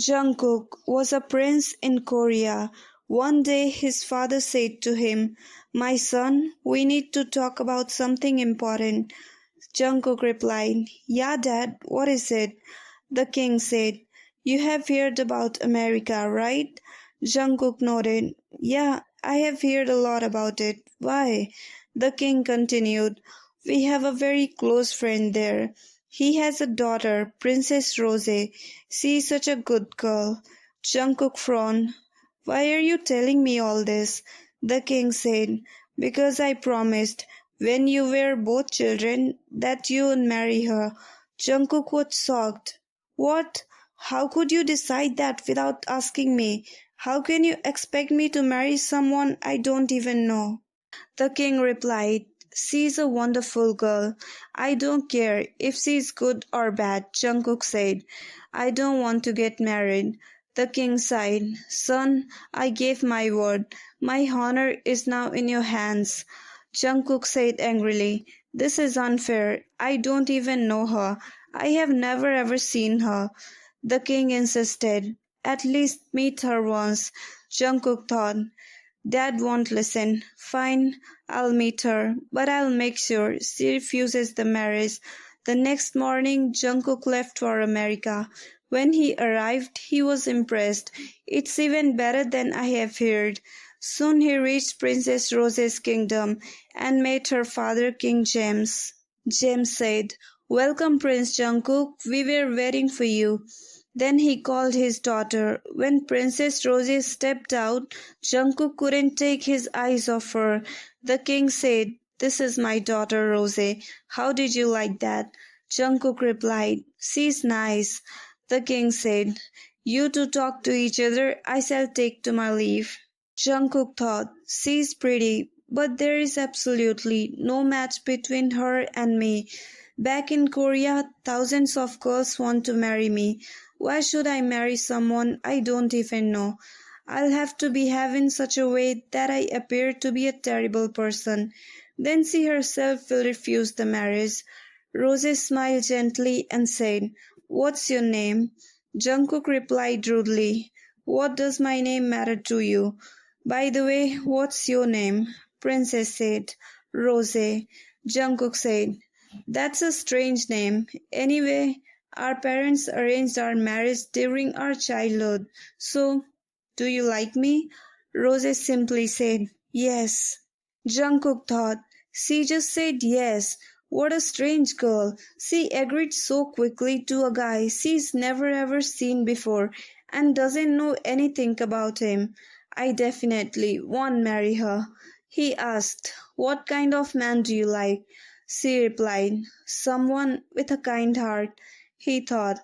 Jungkook was a prince in Korea. One day his father said to him, "My son, we need to talk about something important." Jungkook replied, "Yeah, Dad, what is it?" The king said, "You have heard about America, right?" Jungkook nodded. "Yeah, I have heard a lot about it. Why?" The king continued, "We have a very close friend there. He has a daughter, Princess Rose. She is such a good girl." Jungkook frowned. "Why are you telling me all this?" The king said, "Because I promised, when you were both children, that you would marry her." Jungkook was shocked. "What? How could you decide that without asking me? How can you expect me to marry someone I don't even know?" The king replied, "She is a wonderful girl. I don't care if she is good or bad." Jungkook said, "I don't want to get married." The king sighed, "Son, I gave my word. My honor is now in your hands." Jungkook said angrily, "This is unfair. I don't even know her. I have never ever seen her." The king insisted, "At least meet her once." Jungkook thought, "Dad won't listen. Fine, I'll meet her, but I'll make sure she refuses the marriage." The next morning, Jungkook left for America. When he arrived, he was impressed. "It's even better than I have heard." Soon he reached Princess Rose's kingdom and met her father, King James. James said, "Welcome, Prince Jungkook. We were waiting for you." Then he called his daughter. When Princess Rose stepped out, Jungkook couldn't take his eyes off her. The king said, "This is my daughter Rose. How did you like that?" Jungkook replied, "She's nice." The king said, "You two talk to each other. I shall take to my leave." Jungkook thought, "She's pretty, but there is absolutely no match between her and me. Back in Korea, thousands of girls want to marry me. Why should I marry someone I don't even know? I'll have to behave in such a way that I appear to be a terrible person. Then she herself will refuse the marriage." Rose smiled gently and said, "What's your name?" Jungkook replied rudely, "What does my name matter to you? By the way, what's your name?" Princess said, "Rose." Jungkook said, "That's a strange name. Anyway, our parents arranged our marriage during our childhood. So, do you like me?" Rose simply said, "Yes." Jungkook thought, "She just said yes. What a strange girl. She agreed so quickly to a guy she's never ever seen before and doesn't know anything about him. I definitely won't marry her." He asked, "What kind of man do you like?" She replied, "Someone with a kind heart." He thought,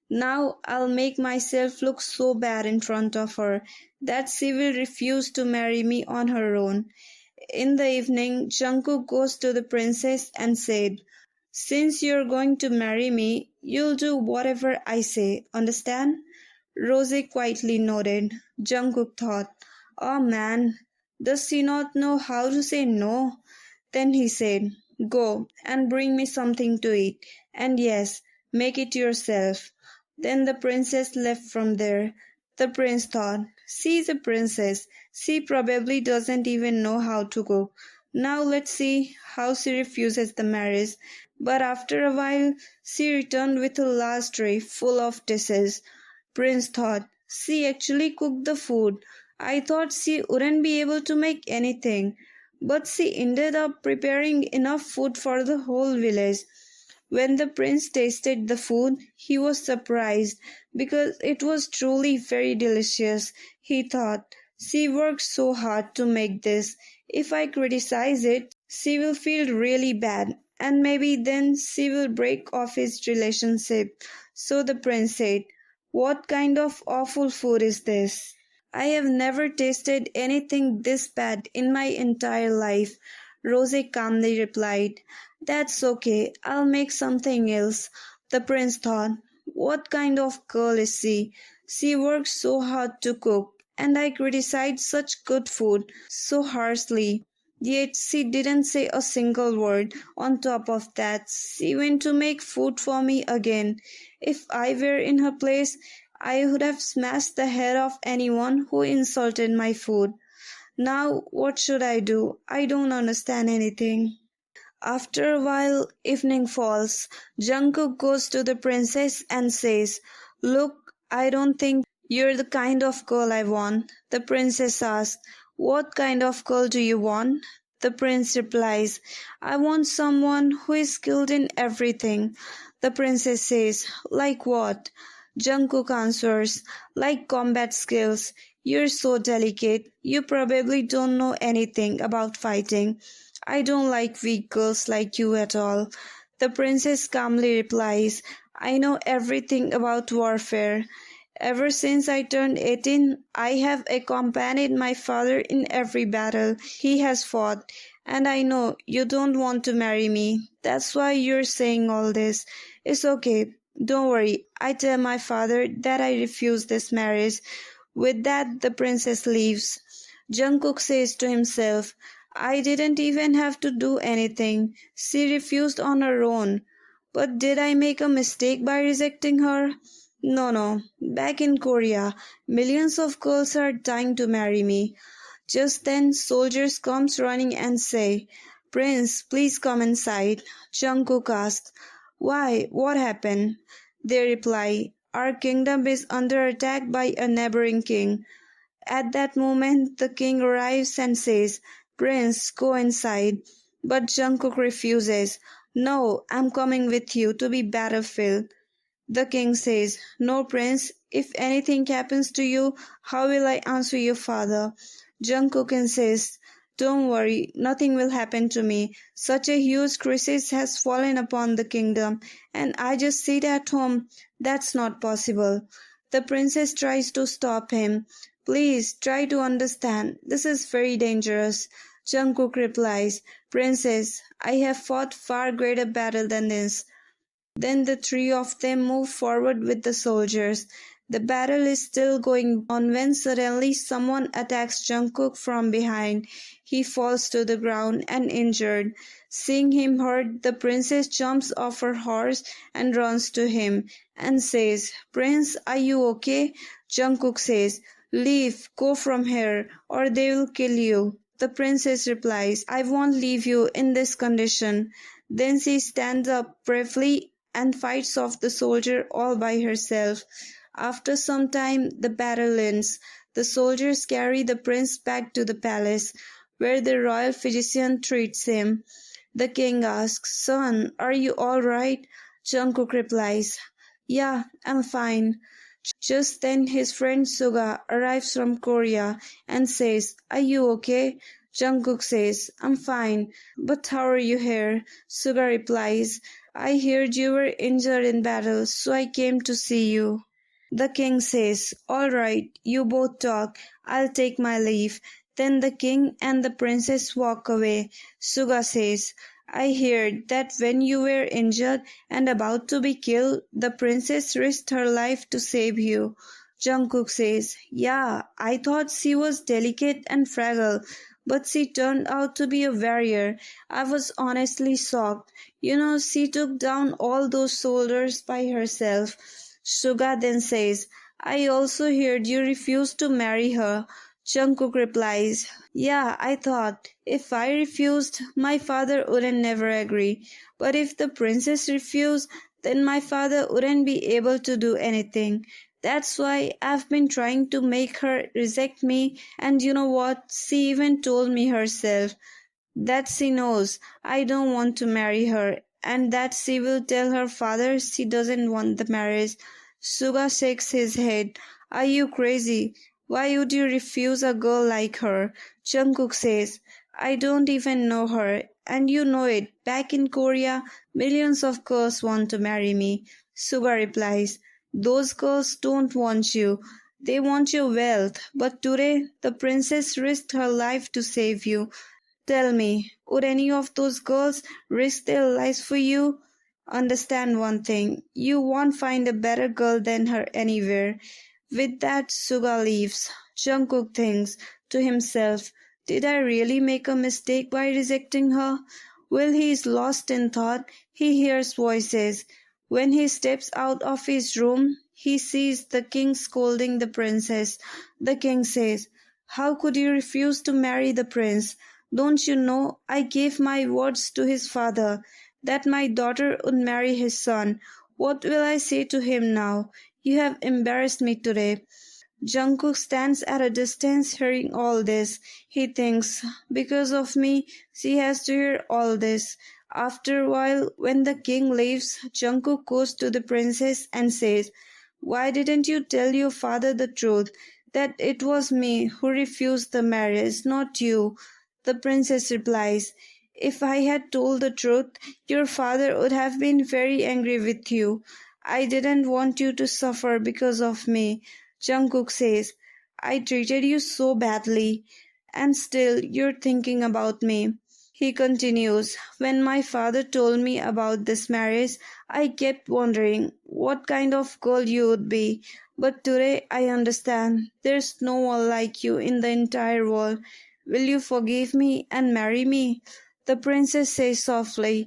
"Now I'll make myself look so bad in front of her that she will refuse to marry me on her own." In the evening, Jungkook goes to the princess and said, "Since you're going to marry me, you'll do whatever I say, understand?" Rose quietly nodded. Jungkook thought, "Oh man, does she not know how to say no?" Then he said, "Go and bring me something to eat, and yes, make it yourself." Then the princess left from there. The prince thought, "She's a princess. She probably doesn't even know how to cook. Now let's see how she refuses the marriage." But after a while, she returned with a large tray full of dishes. Prince thought, "She actually cooked the food. I thought she wouldn't be able to make anything." But she ended up preparing enough food for the whole village. When the prince tasted the food, he was surprised because it was truly very delicious. He thought, "She worked so hard to make this. If I criticize it, she will feel really bad, and maybe then she will break off his relationship." So the prince said, "What kind of awful food is this? I have never tasted anything this bad in my entire life." Rose calmly replied, "That's okay, I'll make something else." The prince thought, "What kind of girl is she? She works so hard to cook, and I criticize such good food so harshly. Yet she didn't say a single word. On top of that, she went to make food for me again. If I were in her place, I would have smashed the head off anyone who insulted my food. Now, what should I do? I don't understand anything. After a while, evening falls. Jungkook goes to the princess and says, "Look, I don't think you're the kind of girl I want." The princess asks, "What kind of girl do you want?" The prince replies, "I want someone who is skilled in everything." The princess says, "Like what?" Jungkook answers, "Like combat skills. You're so delicate. You probably don't know anything about fighting. I don't like weak girls like you at all." The princess calmly replies, "I know everything about warfare. Ever since I turned 18, I have accompanied my father in every battle he has fought. And I know you don't want to marry me. That's why you're saying all this. It's okay. Don't worry. I tell my father that I refuse this marriage." With that, the princess leaves. Jungkook says to himself, "I didn't even have to do anything. She refused on her own. But did I make a mistake by rejecting her? No. Back in Korea, millions of girls are dying to marry me." Just then, soldiers comes running and say, "Prince, please come inside." Jungkook asks, "Why? What happened?" They reply, "Our kingdom is under attack by a neighboring king." At that moment, the king arrives and says, "Prince, go inside." But Jungkook refuses. "No, I'm coming with you to be battlefield." The king says, "No, prince, if anything happens to you, how will I answer your father?" Jungkook insists, "Don't worry, nothing will happen to me. Such a huge crisis has fallen upon the kingdom, and I just sit at home. That's not possible." The princess tries to stop him. "Please, try to understand. This is very dangerous." Jungkook replies, "Princess, I have fought far greater battle than this." Then the three of them move forward with the soldiers. The battle is still going on when suddenly someone attacks Jungkook from behind. He falls to the ground and injured. Seeing him hurt, the princess jumps off her horse and runs to him and says, "Prince, are you okay?" Jungkook says, "Leave, go from here, or they will kill you." The princess replies, "I won't leave you in this condition." Then she stands up bravely and fights off the soldier all by herself. After some time, the battle ends. The soldiers carry the prince back to the palace, where the royal physician treats him. The king asks, "Son, are you all right?" Jungkook replies, "Yeah, I'm fine." Just then his friend Suga arrives from Korea and says, "Are you okay?" Jungkook says, "I'm fine, but how are you here?" Suga replies, "I heard you were injured in battle, so I came to see you." The king says, "All right, you both talk. I'll take my leave." Then the king and the princess walk away. Suga says, "I heard that when you were injured and about to be killed, the princess risked her life to save you." Jungkook says, "Yeah, I thought she was delicate and fragile, but she turned out to be a warrior. I was honestly shocked. She took down all those soldiers by herself." Suga then says, "I also heard you refused to marry her." Jungkook replies, "Yeah, I thought if I refused, my father wouldn't never agree. But if the princess refused, then my father wouldn't be able to do anything. That's why I've been trying to make her reject me, and you know what? She even told me herself that she knows I don't want to marry her, and that she will tell her father she doesn't want the marriage." Suga shakes his head. "Are you crazy? Why would you refuse a girl like her?" Jungkook says, "I don't even know her, and you know it. Back in Korea, millions of girls want to marry me." Suga replies, "Those girls don't want you. They want your wealth. But today, the princess risked her life to save you. Tell me, would any of those girls risk their lives for you? Understand one thing, you won't find a better girl than her anywhere." With that, Suga leaves. Jungkook thinks to himself, "Did I really make a mistake by rejecting her?" While he is lost in thought, he hears voices. When he steps out of his room, he sees the king scolding the princess. The king says, "How could you refuse to marry the prince? Don't you know I gave my words to his father that my daughter would marry his son? What will I say to him now? You have embarrassed me today." Jungkook stands at a distance hearing all this. He thinks, because of me, she has to hear all this. After a while, when the king leaves, Jungkook goes to the princess and says, "Why didn't you tell your father the truth? That it was me who refused the marriage, not you." The princess replies, "If I had told the truth, your father would have been very angry with you. I didn't want you to suffer because of me." Jungkook says, "I treated you so badly, and still you're thinking about me." He continues, "When my father told me about this marriage, I kept wondering what kind of girl you would be. But today I understand there's no one like you in the entire world. Will you forgive me and marry me?" The princess says softly,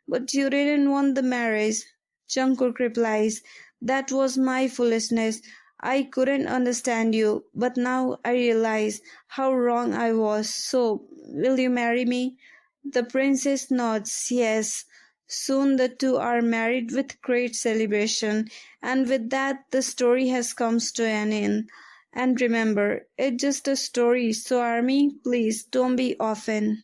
"But you didn't want the marriage." Jungkook replies, "That was my foolishness. I couldn't understand you, but now I realize how wrong I was. So, will you marry me?" The princess nods, yes. Soon the two are married with great celebration, and with that the story has come to an end. And remember, it's just a story, so Army, please don't be often.